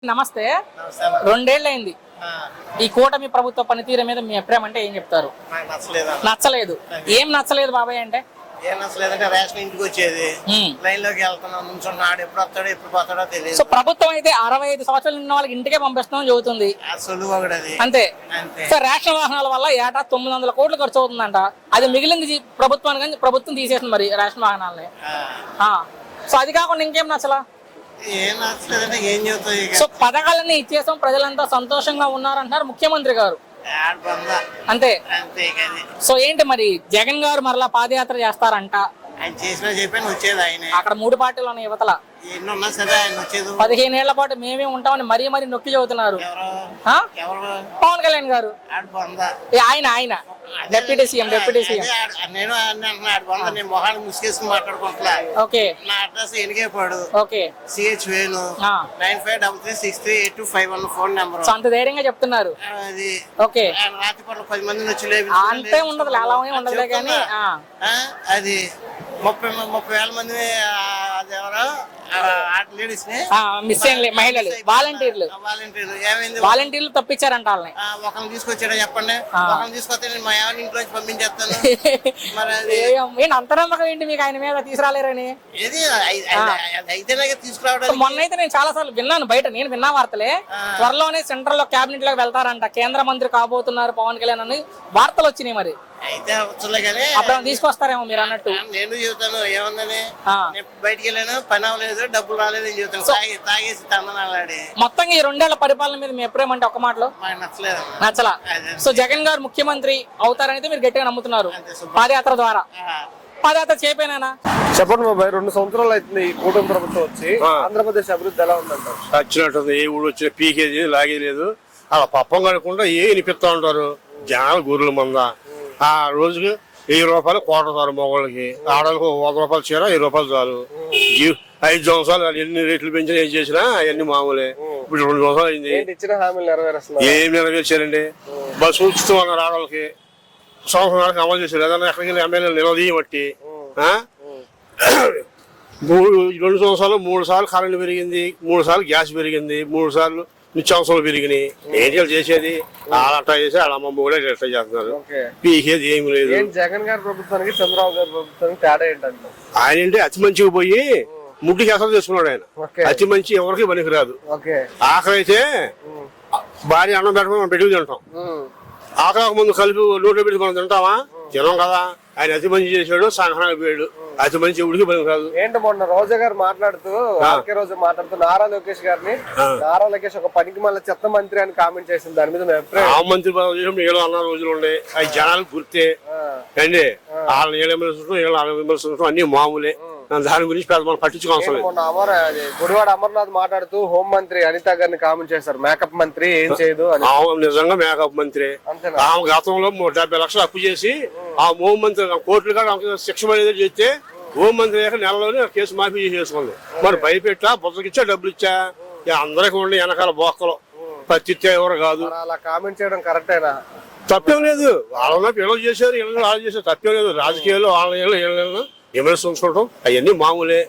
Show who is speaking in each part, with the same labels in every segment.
Speaker 1: నమస్తే. 2 ఏళ్ళైంది ఈ కూటమి ప్రభుత్వ పనితీరు మీద మీ అభిప్రాయం అంటే ఏం చెప్తారు? నచ్చలేదు. ఏం నచ్చలేదు బాబాయ్ అంటే?
Speaker 2: ఏం నచ్చలేదంటే రేషన్ ఇంటికి వచ్చేది, లైన్ లోకి వెళ్తున్నాం, నుంచున్నాడు, ఎప్పుడు వస్తాడో ఎప్పుడు పోతాడో తెలియదు.
Speaker 1: సో ప్రభుత్వం అయితే 65 సంవత్సరాలు ఉన్న వాళ్ళకి ఇంటికే పంపిస్తామని చెబుతుంది. అంతే. సో రేషన్ వాహనాల వల్ల ఏటా 900 కోట్లు ఖర్చు అవుతుందంట. అది మిగిలింది ప్రభుత్వానికి, కానీ ప్రభుత్వం తీసేసింది మరి రేషన్ వాహనాలని. సో అది కాకుండా ఇంకేం నచ్చలా?
Speaker 2: ఏం నచ్చలేదంటే ఏం చెబుతాయి.
Speaker 1: సో పథకాలన్నీ ఇచ్చేసాం, ప్రజలంతా సంతోషంగా ఉన్నారంటున్నారు ముఖ్యమంత్రి గారు. అంతే. సో ఏంటి మరి జగన్ గారు మరలా పాదయాత్ర చేస్తారంట?
Speaker 2: ఆయన చేసినా చెప్పాను, వచ్చేది ఆయన.
Speaker 1: అక్కడ 3 పార్టీలు ఉన్నాయి యువతల. 15 ఏళ్ల పాటు మేమే ఉంటామని మరీ మరీ నొక్కి చెబుతున్నారు. పవన్ కళ్యాణ్ గారు ఆయన డిప్యూటీ సీఎం.
Speaker 2: నేను మొహాన్ని ముసుకేసుకుని మాట్లాడుకుంటా.
Speaker 1: ఓకే.
Speaker 2: నా address Enigepadu.
Speaker 1: Okay.
Speaker 2: CH Venu 9533638251 phone number.
Speaker 1: అంత ధైర్యంగా చెప్తున్నారు.
Speaker 2: అది
Speaker 1: ఓకే.
Speaker 2: రాత్రిపూట 10 మందిని వచ్చి
Speaker 1: అంతే ఉండదు, అలా ఉండదులే కానీ
Speaker 2: అది 30,000 మంది అదేవరో లేడీస్
Speaker 1: మహిళలు వాలంటీర్లు తప్పించారంట వాళ్ళని.
Speaker 2: ఒకరిని తీసుకొచ్చాడా చెప్పండి, ఒకరిని తీసుకొస్తే నేను మా ఎవరి ఇంట్లో పంపించేస్తాను.
Speaker 1: మరి అంత నమ్మకం ఏంటి మీకు ఆయన మీద తీసుకురాలేరని?
Speaker 2: అయితేనే తీసుకురావడం.
Speaker 1: మొన్న అయితే నేను చాలా సార్లు విన్నాను, బయట నేను విన్నా వార్తలే. త్వరలోనే సెంట్రల్ లో క్యాబినెట్ లోకి వెళ్తారంట, కేంద్ర మంత్రి కాబోతున్నారు పవన్ కళ్యాణ్ అని వార్తలు వచ్చినాయి. మరి
Speaker 2: అయితే వచ్చలే కానీ
Speaker 1: అప్పుడు తీసుకొస్తారేమో మీరు అన్నట్టు.
Speaker 2: నేను చెబుతాను ఏముందని, బయటికి వెళ్ళాను, పని అవ్వలేదు, డబ్బులు రాలేదు అని చెబుతాను. తాగేసి తందనాలాడి.
Speaker 1: మొత్తంగా ఈ 2 ఏళ్ల పరిపాలన మీద మీ అభిప్రాయం అంటే ఒక మాటలో నచ్చలా. సో జగన్ గారు ముఖ్యమంత్రి అవుతారనేది మీరు గట్టిగా నమ్ముతున్నారు పాదయాత్ర ద్వారా. పాదయాత్ర చేయపోయినా
Speaker 3: చెప్పండి బాబాయ్, 2 సంవత్సరాలు అవుతుంది ఈ కూటమి ప్రభుత్వం వచ్చి. ఆంధ్రప్రదేశ్ అభివృద్ధి ఎలా ఉందంటారు?
Speaker 4: వచ్చినట్టుంది. ఏ ఊడు వచ్చిన పీకేది లాగేలేదు, అలా పప్పం కనుక్కుండా ఏ వినిపిస్తా ఉంటారు జనాలు గొర్రెల మంద. ఆ రోజుకి 1000 రూపాయలు కోటతారు మొగోళ్ళకి, ఆడవాళ్ళకి 100 రూపాయలు చీర 1000 రూపాయలు చాలు. 5 సంవత్సరాలు ఎన్ని రేట్లు పెంచినా ఏం చేసినా అవన్నీ మామూలే. ఇప్పుడు 2 సంవత్సరాలు అయింది, ఏం నెరవేర్చారండి? బస్సు ఉచితం అన్నారు ఆడవాళ్ళకి, సంవత్సరానికి అమలు చేశారు. ఏదన్నా ఎక్కడికి వెళ్ళి ఎమ్మెల్యేలు నిలదీయబట్టి 2 సంవత్సరాలు 3 సార్లు కరెంట్ పెరిగింది, 3 సార్లు గ్యాస్ పెరిగింది, 3 సార్లు నిత్యావసరాలు పెరిగినాయి. ఏంటి చేసేది? అట్లా చేసి వాళ్ళ అమ్మమ్మ కూడా ఎట్లా చేస్తున్నారు. పీకేది ఏమి లేదు.
Speaker 3: జగన్ గారి ప్రభుత్వానికి చంద్రబాబు గారి ప్రభుత్వానికి తేడా ఏంటంటే,
Speaker 4: ఆయన అంటే అతి మంచిగా పోయి ముడ్డికి అసలు చేసుకున్నాడు ఆయన. అతి మంచి ఎవరికి పనికిరాదు. ఆఖరి అయితే భార్య అన్నం పెట్టమని మనం పెట్టుకు తింటాం. ఆఖరి ముందు కలిపి నోట్లో పెట్టి మనం తింటామా? తినం కదా. ఆయన అతి మంచి చేశాడు, సంఘానికి పోయాడు. అతి మంచి ఉడికి పని కాదు.
Speaker 3: ఏంటి మొన్న రోజా గారు మాట్లాడుతూ నారా లోకేష్ గారిని, నారా లోకేష్ ఒక పనికి మళ్ళీ చెత్త మంత్రి అని కామెంట్ చేసింది. దాని మీద
Speaker 4: ఆ మంత్రి ఏదో అన్న రోజులు ఉండే, అవి జనాలకు గుర్తే అండి. వాళ్ళని ఏళ్ళు విమర్శించడం అన్ని మామూలే. దాని గురించి పెద్ద మనం పట్టించుకోవాల్సిన లేదు.
Speaker 3: గుడివాడ అమర్నాథ్ మాట్లాడుతూ హోం మంత్రి అనిత గారిని కామెంట్ చేశారు, మేకప్ మంత్రి ఏం చేయదు అని.
Speaker 4: నిజంగా మేకప్ మంత్రి. ఆమె గతంలో 70 లక్షలు అప్పు చేసి ఆ హోం మంత్రి కోర్టులు కూడా శిక్ష పడేది చేస్తే హోం మంత్రి నెలలోనే కేసు మాఫీ చేసుకుంది. మరి భయపెట్టా, బుద్ధకిచ్చా, డబ్బులు ఇచ్చా, అందరికి ఉండి వెనకాల బోక్కలు పత్తి ఎవరు కాదు.
Speaker 3: అలా కామెంట్ చేయడం కరెక్టేనా?
Speaker 4: తప్పేం లేదు. వాళ్ళ పిల్లలు చేశారు, వాళ్ళు చేశారు, తప్పేం లేదు. రాజకీయాలు వాళ్ళ విమర్శించుకోవడం అవన్నీ మామూలే.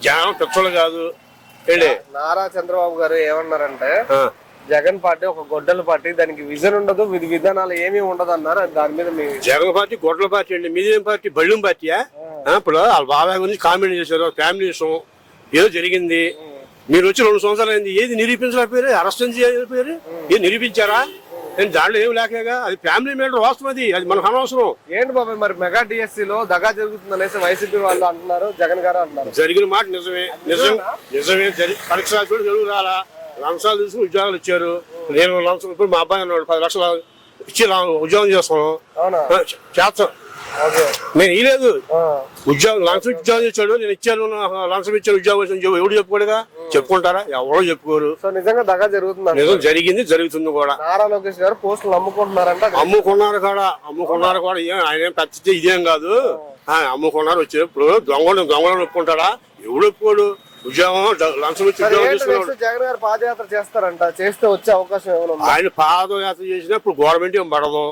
Speaker 4: జనం పిచ్చలు కాదు.
Speaker 3: నారా చంద్రబాబు గారు ఏమన్నారంటే, జగన్ పార్టీ ఒక గొడ్డల పార్టీ, దానికి విజన్ ఉండదు, విధి విధానాలు ఏమీ ఉండదు అన్నారు. దాని మీద మీ
Speaker 4: జగన్ పార్టీ గొడ్డల పార్టీ అండి. మీదేం పార్టీ? బళ్ళం పార్టీయా? ఇప్పుడు వాళ్ళ బాబాయ్ గురించి కామెంట్ చేశారు, ఫ్యామిలీ విషయం ఏదో జరిగింది. మీరు వచ్చి 2 సంవత్సరాలు అయింది, ఏది నిరూపించలేకపోయారు? అరెస్ట్ చేయలేకపోయారు? ఏది నిరూపించారా? దాంట్లో ఏమి లేకగా అది ఫ్యామిలీ మ్యాటర్, వాస్తవం అది మనకు అనవసరం.
Speaker 3: ఏంటి బాబాయ్ మరి మెగా డిఎస్సీ లో దగా జరుగుతుంది అనేసి వైసీపీ వాళ్ళు అంటున్నారు, జగన్ గారు అంటున్నారు.
Speaker 4: జరిగిన మాట నిజమే. పరీక్ష రాసి తెలుగు రాలా, లంచాలు తీసుకుని ఉద్యోగాలు ఇచ్చారు. నేను లంచం ఇప్పుడు మా అబ్బాయి అన్నాడు 10 లక్షలు ఇచ్చి ఉద్యోగం చేస్తాను చేస్తాం. నేను ఇలేదు ఉద్యోగం, లంచం ఉద్యోగం ఇచ్చాడు, నేను ఇచ్చాను, లంచం ఇచ్చాను, ఉద్యోగం ఎవడు చెప్పుకోడుగా? చెప్పుకుంటారా? ఎవరో చెప్పుకోరు.
Speaker 3: సో నిజంగా దగా జరుగుతుంది,
Speaker 4: నిజం జరిగింది, జరుగుతుంది కూడా.
Speaker 3: నారా లోకేష్ గారు పోస్టులు అమ్ముకుంటున్నారంట.
Speaker 4: అమ్ముకున్నారు కూడా. ఆయన పెద్ద ఇదేం కాదు, అమ్ముకున్నారు. వచ్చేప్పుడు దొంగలను ఒప్పుకుంటాడా? ఎవడు ఒప్పుకోడు. ఉద్యోగం లంచం ఇచ్చి ఉద్యోగం తీసుకున్నాడు.
Speaker 3: జగన్ గారు పాదయాత్ర చేస్తారంట, చేస్తే వచ్చే అవకాశం ఏమైనా?
Speaker 4: ఆయన పాదయాత్ర చేసినప్పుడు గవర్నమెంట్ ఏం పడదు.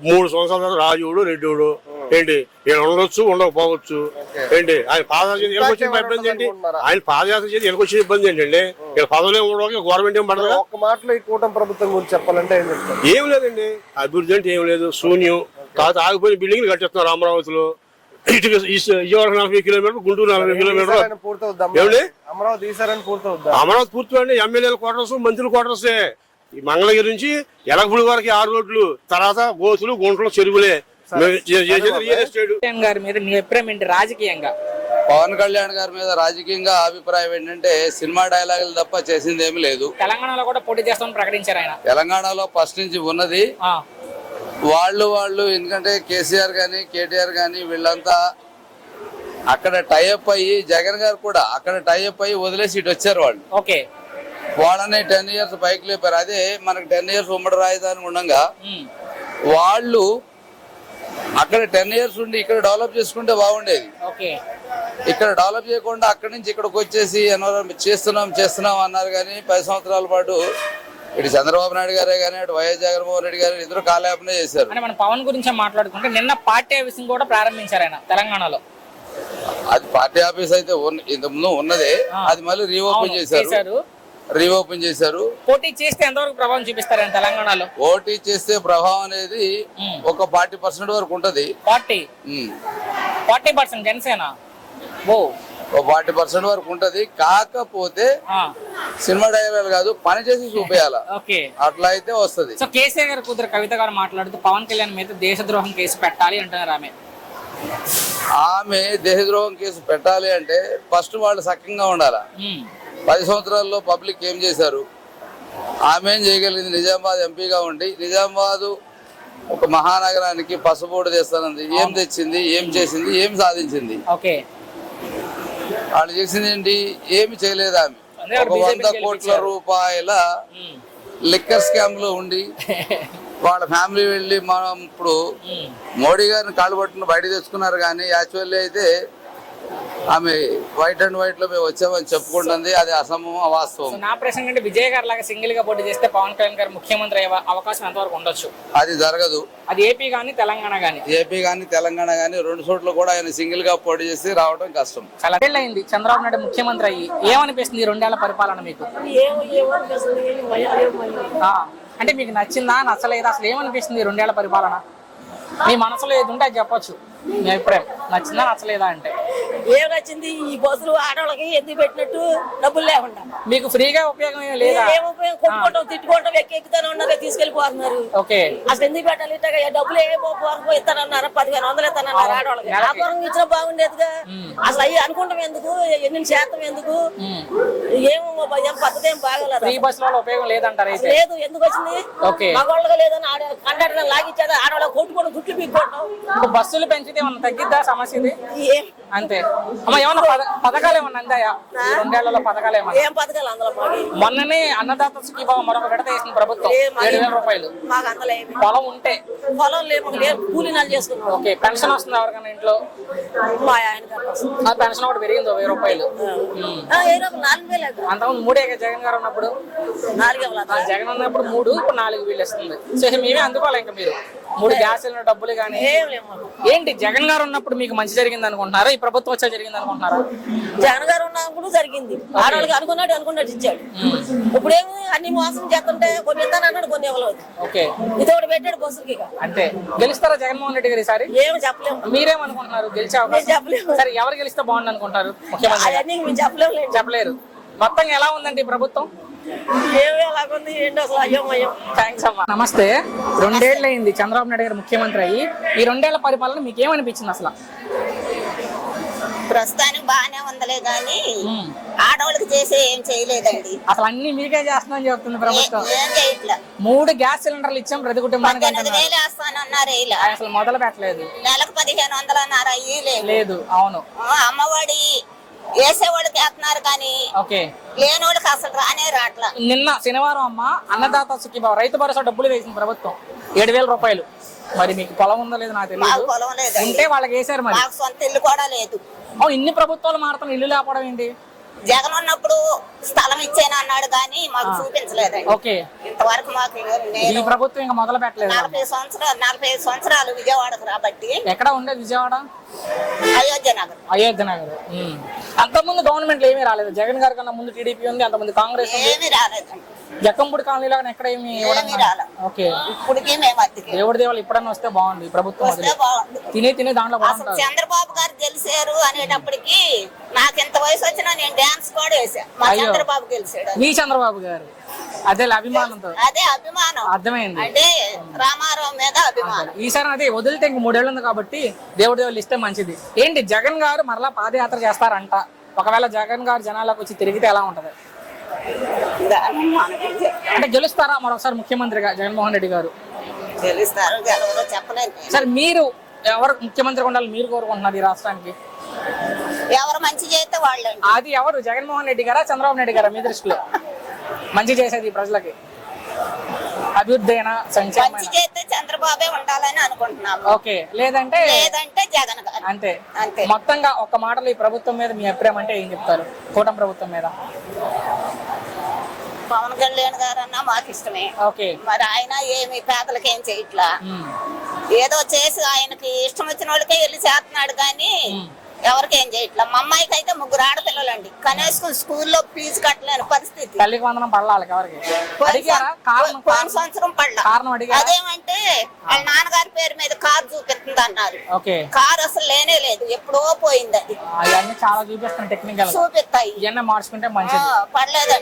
Speaker 4: 3 సంవత్సరాల రాజుడు రెడ్డివుడు ఏంటి ఈయన ఉండొచ్చు ఉండకపోవచ్చు ఏంటి ఆయన పాదయాత్ర చేసి వచ్చిన ఇబ్బంది ఏంటి, ఆయన పాదయాత్ర చేసి వచ్చిన ఇబ్బంది ఏంటండి, ఇక్కడ పదవులు ఏమి ఉండవు, గవర్నమెంట్ ఏం పడదు.
Speaker 3: ఒక్క మాటలో ఈ కూటమి ప్రభుత్వం గురించి చెప్పాలంటే ఏం చెప్తారు?
Speaker 4: ఏం లేదండి, అభివృద్ధి అంటే ఏం లేదు, శూన్యం. కాదు ఆగిపోయిన బిల్డింగ్లు కట్టేస్తున్నారు అమరావతిలో. ఇటు విజయవాడ 40 కిలోమీటర్లు, గుంటూరు 40 కిలోమీటర్లు. ఏమండి అమరావతి పూర్తి ఎమ్మెల్యేల క్వార్టర్స్, మంత్రుల క్వార్టర్సే. ఈ మంగళగిరి నుంచి ఎలగపూడి వరకు 6 రోడ్లు, తర్వాత గోతులు గుంటలు చెరువులే.
Speaker 1: గారి మీద మీ అభిప్రాయం ఏంటి రాజకీయంగా?
Speaker 5: పవన్ కళ్యాణ్ గారి మీద రాజకీయంగా అభిప్రాయం ఏంటంటే సినిమా డైలాగులు తప్ప చేసింది ఏమి లేదు.
Speaker 1: తెలంగాణలో కూడా పోటీ చేస్తామని ప్రకటించారు ఆయన.
Speaker 5: తెలంగాణలో ఫస్ట్ నుంచి ఉన్నది వాళ్ళు ఎందుకంటే కేసీఆర్ గాని కేటీఆర్ గాని వీళ్ళంతా అక్కడ టైఅప్ అయ్యి, జగన్ గారు కూడా అక్కడ టైఅప్ అయ్యి వదిలేసి ఇటు వచ్చారు వాళ్ళు.
Speaker 1: ఓకే,
Speaker 5: వాళ్ళని 10 years పైకి లేపారు. అదే మనకు 10 years ఉమ్మడి రాజధాని ఉండగా వాళ్ళు అక్కడ 10 years ఉండి ఇక్కడ డెవలప్ చేసుకుంటే బాగుండేది.
Speaker 1: ఓకే,
Speaker 5: ఇక్కడ డెవలప్ చేయకుండా అక్కడి నుంచి ఇక్కడికి వచ్చేసి చేస్తున్నాం అన్నారు. కానీ 10 సంవత్సరాల పాటు ఇటు చంద్రబాబు నాయుడు గారే కానీ అటు వైఎస్ జగన్మోహన్ రెడ్డి గారు ఇద్దరు కాలయాపనే చేశారు.
Speaker 1: అంటే మన పవన్ గురించి మాట్లాడుకుంటే నిన్న పార్టీ ఆఫీస్ కూడా ప్రారంభించారు ఆయన తెలంగాణలో.
Speaker 5: అది పార్టీ ఆఫీస్ అయితే ఇంతకుముందు ఉన్నదే, అది మళ్ళీ రీఓపెన్ చేశారు.
Speaker 1: పోటీ చేస్తే ఎంతవరకు ప్రభావం చూపిస్తారు ఆయన తెలంగాణలో?
Speaker 5: పోటీ చేస్తే ప్రభావం అనేది ఒక 40% వరకు ఉంటది.
Speaker 1: 40% జనసేన ఓ
Speaker 5: 40% వరకు ఉంటది. కాకపోతే సినిమా డైలాగ్ కాదు, పని చేసి చూపేయాల. అట్లా అయితే వస్తది.
Speaker 1: సో కేసీఆర్ గారు కూతురు కవిత గారు మాట్లాడుతూ పవన్ కళ్యాణ్ మీద దేశద్రోహం కేసు పెట్టాలి అంటున్నారు.
Speaker 5: ఆమె దేశద్రోహం కేసు పెట్టాలి అంటే ఫస్ట్ వాళ్ళు సఖ్యంగా ఉండాల. 10 సంవత్సరాల్లో పబ్లిక్ ఏం చేశారు, ఆమె ఏం చేయగలిగింది? నిజామాబాద్ ఎంపీగా ఉండి నిజామాబాద్ ఒక మహానగరానికి పసుపోటు తెస్తానంది. ఏం తెచ్చింది, ఏం చేసింది, ఏం సాధించింది? వాళ్ళు చేసింది ఏంటి? ఏమి చేయలేదు. ఆమె ఒక 100 కోట్ల రూపాయల లిక్కర్ స్కామ్ లో ఉండి వాళ్ళ ఫ్యామిలీ వెళ్ళి మనం ఇప్పుడు మోడీ గారిని కాళ్ళు పట్టుకుని బయట తెచ్చుకున్నారు. కానీ యాక్చువల్లీ అయితే ఆమె వైట్ అండ్ వైట్ లో మేము వచ్చామని చెప్పుకుంటుంది. అది అవాస్తవం.
Speaker 1: నా ప్రశ్న అంటే విజయ్ గారు లాగా సింగిల్ గా పోటీ చేస్తే పవన్ కళ్యాణ్ గారు ముఖ్యమంత్రి అయ్యే అవకాశం ఎంతవరకు ఉండొచ్చు?
Speaker 5: అది జరగదు.
Speaker 1: అది ఏపీ కానీ తెలంగాణ కానీ 2 చోట్ల కూడా ఆయన సింగిల్ గా పోటీ చేసి రావడం కష్టం. చాలా అయింది చంద్రబాబు నాయుడు ముఖ్యమంత్రి అయ్యి. ఏమనిపిస్తుంది 2 ఏళ్ల పరిపాలన మీకు? అంటే మీకు నచ్చిందా, నచ్చలేదా? అసలు ఏమనిపిస్తుంది 2 ఏళ్ల పరిపాలన? మీ మనసులో ఏది ఉంటే అది చెప్పొచ్చు. మీ అభిప్రాయం నచ్చిందా, నచ్చలేదా? అంటే
Speaker 6: ఏం నచ్చింది? ఈ బస్సులు ఆడవాళ్ళకి ఎందుకు పెట్టినట్టు డబ్బులు లేకుండా
Speaker 1: మీకు ఫ్రీగా ఉపయోగం లేదా?
Speaker 6: ఏం ఉపయోగం? కొట్టుకోవటం, తిట్టుకోవటం, ఎక్కుతానే ఉన్నారు, తీసుకెళ్లిపోతున్నారు.
Speaker 1: ఓకే,
Speaker 6: అసలు ఎందుకు పెట్టాలి? డబ్బులు ఏమో ఇస్తానన్నారు, 1500 ఇస్తానన్నారు ఆడవాళ్ళకి. వ్యాపారం ఇచ్చినా బాగుండేదిగా. అసలు అవి అనుకుంటాం ఎందుకు? ఎన్ని శాతం ఎందుకు? ఏమో పద్ధతి ఏం బాగోలేదు.
Speaker 1: ఫ్రీ బస్ వల్ల ఉపయోగం లేదంటారు?
Speaker 6: లేదు. ఎందుకు వచ్చింది? మగవాళ్ళకి లేదని కండక్టర్ లాగిచ్చేది, ఆడవాళ్ళకి కొట్టుకోవడం, జుట్లు పీక్కోవడం.
Speaker 1: బస్సులు పెంచితే ఏమన్నా తగ్గిద్దా సమస్య ఇది? అంతే అమ్మ. ఏమన్నా పథకాలు ఏమన్నా అందాయా 2 ఏళ్లలో? పథకాలు ఏమన్నా?
Speaker 6: ఏం పథకాలు అందులో?
Speaker 1: మొన్ననే అన్నదాత సుఖీభావ మరొక విడత వేసిన ప్రభుత్వం 7,000 రూపాయలు.
Speaker 6: మాకు అందులో
Speaker 1: పొలం ఉంటే
Speaker 6: పొలం లేదు, కూలీ నాలు చేసుకున్నాం.
Speaker 1: ఓకే, పెన్షన్ వస్తుంది ఎవరికైనా ఇంట్లో?
Speaker 6: మా ఆయన
Speaker 1: పెన్షన్ ఒకటి పెరిగింది 1000 రూపాయలు.
Speaker 6: 4,000
Speaker 1: అంతకుముందు 3 జగన్ గారు ఉన్నప్పుడు
Speaker 6: 4
Speaker 1: జగన్ ఉన్నప్పుడు 3, ఇప్పుడు 4 వీళ్ళు ఇస్తుంది. సో మేమే అందుకోవాలి. ఇంకా మీరు 3 గ్యాస్ సిలిండర్ డబ్బులు కానీ ఏంటి? జగన్ గారు ఉన్నప్పుడు మీకు మంచి జరిగింది అనుకుంటున్నారా? ఈ ప్రభుత్వం వచ్చా జరిగింది అనుకుంటున్నారా?
Speaker 6: జగన్ గారు ఉన్నప్పుడు జరిగింది. ఆడవాళ్ళకి అనుకున్నట్టు ఇచ్చాడు. ఇప్పుడు ఏమి అన్ని మోసం చేస్తుంటే కొన్ని ఇస్తానన్నాడు, కొన్ని ఇవ్వలేదు.
Speaker 1: ఓకే,
Speaker 6: ఇది ఒకటి పెట్టాడు బస్సులకి.
Speaker 1: అంటే గెలుస్తారా జగన్మోహన్ రెడ్డి గారు ఈసారి?
Speaker 6: ఏమి చెప్పలేము.
Speaker 1: మీరేమనుకుంటున్నారు? గెలిచే అవకాశం
Speaker 6: చెప్పలేము.
Speaker 1: సరే, ఎవరు గెలిస్తే బాగుంది అనుకుంటారు ముఖ్యమంత్రి?
Speaker 6: అవన్నీ మేము చెప్పలేము.
Speaker 1: చెప్పలేరు. మొత్తంగా ఎలా ఉందండి ఈ ప్రభుత్వం? థ్యాంక్స్ అమ్మా. నమస్తే. 2 ఏళ్ళు అయింది చంద్రబాబు నాయుడు గారు ముఖ్యమంత్రి అయ్యి. ఈ 2 ఏళ్ల పరిపాలన మీకు ఏమనిపించింది అసలు?
Speaker 7: ప్రస్తుతానికి బాగానే ఉందలే గానీ ఆడవాళ్ళకి చేసే ఏం చేయలేదండి.
Speaker 1: అసలు అన్ని మీకే చేస్తున్నామని చెప్తుంది ప్రభుత్వం.
Speaker 7: ఏం చేయట్లా.
Speaker 1: 3 గ్యాస్ సిలిండర్లు ఇచ్చాం ప్రతి కుటుంబానికి.
Speaker 7: 18,000 వేస్తానన్నారు.
Speaker 1: అసలు మొదలు పెట్టలేదు.
Speaker 7: నెలకు 1,500 అన్నారు.
Speaker 1: లేదు. అవును.
Speaker 7: అమ్మఒడి వేసేవాళ్ళకి వేస్తున్నారు కానీ లేని వాళ్ళకి అసలు రాట్లా.
Speaker 1: నిన్న శనివారం అమ్మ అన్నదాత సుఖీభావ రైతు భరోసా డబ్బులు వేసింది ప్రభుత్వం 7,000 రూపాయలు. మరి మీకు పొలం ఉందో లేదో నాకు తెలియదు.
Speaker 7: పొలం లేదు.
Speaker 1: ఉంటే వాళ్ళకి వేసారు. మరి
Speaker 7: సొంత ఇల్లు కూడా లేదు.
Speaker 1: ఇన్ని ప్రభుత్వాలు మారుతున్న ఇల్లు లేకపోవడం ఏంటి?
Speaker 7: జగన్ ఉన్నప్పుడు స్థలం ఇచ్చాను అన్నాడు కానీ మాకు చూపించలేదండి.
Speaker 1: ఓకే,
Speaker 7: ఇంతవరకు మాకు
Speaker 1: ఈ
Speaker 7: నేను
Speaker 1: ప్రభుత్వం ఇంకా మొదలు పెట్టలేదు.
Speaker 7: 45 సంవత్సరాలు విజయవాడకు రాబట్టి
Speaker 1: ఎక్కడ ఉండేది విజయవాడ?
Speaker 7: అయోధ్య నగర్.
Speaker 1: అయోధ్య నగర్. అంతకుముందు గవర్నమెంట్ ఏమీ రాలేదు. జగన్ గారి కన్నా ముందు టీడీపీ ఉంది, అంతకుముందు కాంగ్రెస్ ఉంది.
Speaker 7: ఏమీ రాలేదండి,
Speaker 1: జక్కంపూడి కాలనీలో ఎక్కడ ఏమి
Speaker 7: ఏమీ రాలే.
Speaker 1: ఓకే,
Speaker 7: ఇప్పటికీ మేము అద్దెకి
Speaker 1: దేవుడి దేవాలు ఇప్పుడన్నా వస్తే బాగుంది. ప్రభుత్వం
Speaker 7: వస్తే బాగుండు.
Speaker 1: తినే దాంట్లో
Speaker 7: అసలు
Speaker 1: బాగుంటుంది.
Speaker 7: చంద్రబాబు గారు గెలిచారు అనేటప్పటికి నాకు ఎంత వయసు వచ్చినా నేను డాన్స్ కూడా వేసా. మా
Speaker 1: అయ్యో.
Speaker 7: చంద్రబాబు గెలిచాడు.
Speaker 1: మీ చంద్రబాబు గారు అదే అభిమానంతో.
Speaker 7: అదే అభిమానం,
Speaker 1: అర్థమైంది.
Speaker 7: అంటే రామారావు మీద అభిమానం.
Speaker 1: ఈసారి అదే వదిలితే ఇంక 3 ఏళ్ళు ఉంది కాబట్టి దేవుడి దేవుళ్ళు ఇస్తే మంచిది. ఏంటి జగన్ గారు మరలా పాదయాత్ర చేస్తారంట? ఒకవేళ జగన్ గారు జనాలకు వచ్చి తిరిగితే ఎలా ఉంటది?
Speaker 7: దాన్ని మనకి
Speaker 1: అంటే గెలుస్తారా మరొకసారి ముఖ్యమంత్రిగా జగన్మోహన్ రెడ్డి గారు?
Speaker 7: గెలుస్తారు గెలవరో చెప్పలేదు నేను.
Speaker 1: సరే, మీరు ఎవరు ముఖ్యమంత్రిగా ఉండాలి మీరు కోరుకుంటున్నారు ఈ రాష్ట్రానికి?
Speaker 7: ఎవరు మంచి చేస్తే వాళ్ళండి.
Speaker 1: అది ఎవరు, జగన్మోహన్ రెడ్డి గారా చంద్రబాబు నాయుడు గారా మీ దృష్టిలో మంచి చేసేది ప్రజలకి? అభివృద్ధి అయినా
Speaker 7: మంచి
Speaker 1: సంక్షేమ?
Speaker 7: చేస్తే చంద్రబాబే ఉండాలని అనుకుంటున్నాము.
Speaker 1: ఓకే, లేదంటే
Speaker 7: లేదంటే జగన్ గారు.
Speaker 1: అంతే.
Speaker 7: అంతే.
Speaker 1: మొత్తంగా ఒక్క మాటలో ఈ ప్రభుత్వం మీద మీ అభిప్రాయం అంటే ఏం చెప్తారు? కూటమి ప్రభుత్వం మీద.
Speaker 7: పవన్ కళ్యాణ్ గారు అన్నా మాకు ఇష్టమే.
Speaker 1: ఓకే.
Speaker 7: మరి ఆయన ఏమి పేదలకు ఏం చేయట్లా. ఏదో చేసి ఆయనకి ఇష్టం వచ్చిన వాళ్ళకే వెళ్ళి చేస్తున్నాడు కానీ ఎవరికి ఏం చేయట్లా. మా అమ్మాయికి అయితే 3 ఆడపిల్లలండి, కనీసం స్కూల్లో ఫీజు కట్టలేని పరిస్థితి.
Speaker 1: తల్లికి వందనం పడాలి ఎవరికి? అడిగారా? కారణం
Speaker 7: పోయిన సంవత్సరం పడలా.
Speaker 1: కారణం అడిగారా?
Speaker 7: అదేమంటే వాళ్ళ నాన్నగారి పేరు మీద కారు చూపిస్తుంది అన్నారు.
Speaker 1: ఓకే,
Speaker 7: కారు అసలు లేనే లేదు, ఎప్పుడో పోయింది. అది
Speaker 1: అవన్నీ చాలా చూపిస్తాను టెక్నికల్
Speaker 7: చూపిస్తాయి.
Speaker 1: ఇవన్నీ మార్చుకుంటే మంచిది.
Speaker 7: పడలేదండి.